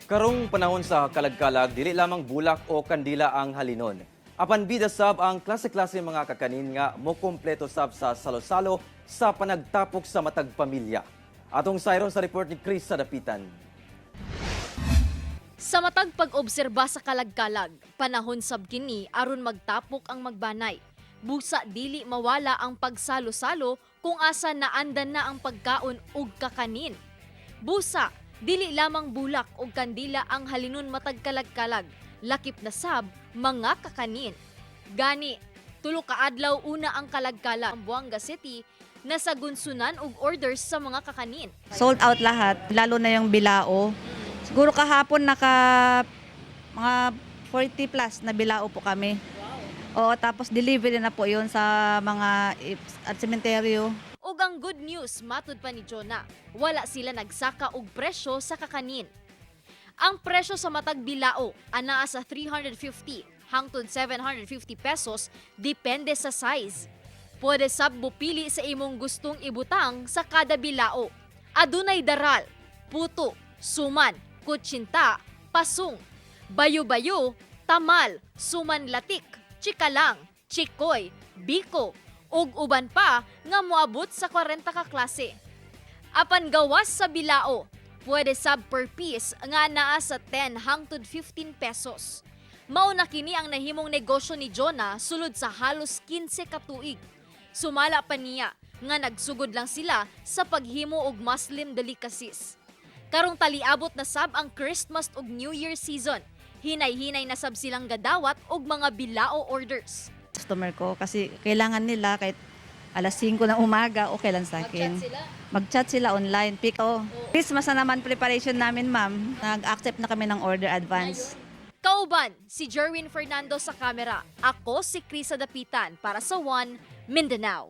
Karong panahon sa kalagkalag, dili lamang bulak o kandila ang halinon. Apan bida sab ang klase-klase mga kakanin nga mo kompleto sab sa salo-salo sa panagtapok sa matag pamilya. Atong sayron sa report ni Chris sa Dapitan. Sa matag pag-obserba sa kalagkalag, panahon sab kini aron magtapok ang magbanay. Busa dili mawala ang pagsalo-salo kung asa naandan na ang pagkaon ug kakanin. Busa dili lamang bulak ug kandila ang halinon matag kalagkalag, lakip na sab mga kakanin. Gani, tulo ka adlaw una ang kalagkalag ang Buanga City na sa gunsunan og orders sa mga kakanin. Sold out lahat, lalo na yung bilao. Siguro kahapon mga 40 plus na bilao po kami. Oo, tapos delivery na po yun sa mga at sementeryo. Ug ang good news, matud pa ni Jonah, wala sila nagsaka og presyo sa kakanin. Ang presyo sa matag bilao anaa sa 350 hangtod 750 pesos depende sa size. Pwede sab pili sa imong gustong ibutang sa kada bilao. Adunay daral, puto, suman, kutsinta, pasung, bayo-bayo, tamal, suman latik, chikalang, chikoy, biko, ug uban pa nga moabot sa 40 ka klase. Apan gawas sa bilao, pwede sab per piece nga naa sa 10 hangtod 15 pesos. Mao na kini ang nahimong negosyo ni Jonah sulod sa halos 15 ka tuig. Sumala pa niya nga nagsugod lang sila sa paghimo og Muslim delicacies. Karong taliabot na sab ang Christmas ug New Year season. Hinay-hinay na sab silang gadawat og mga bilao orders. Customer ko kasi kailangan nila kahit alas 5 ng umaga, okay lang sa akin. Mag-chat sila online, pick Christmas na naman preparation namin, ma'am. Nag-accept na kami ng order advance. Kauban, si Jerwin Fernando sa kamera. Ako si Chris sa Dapitan para sa One Mindanao.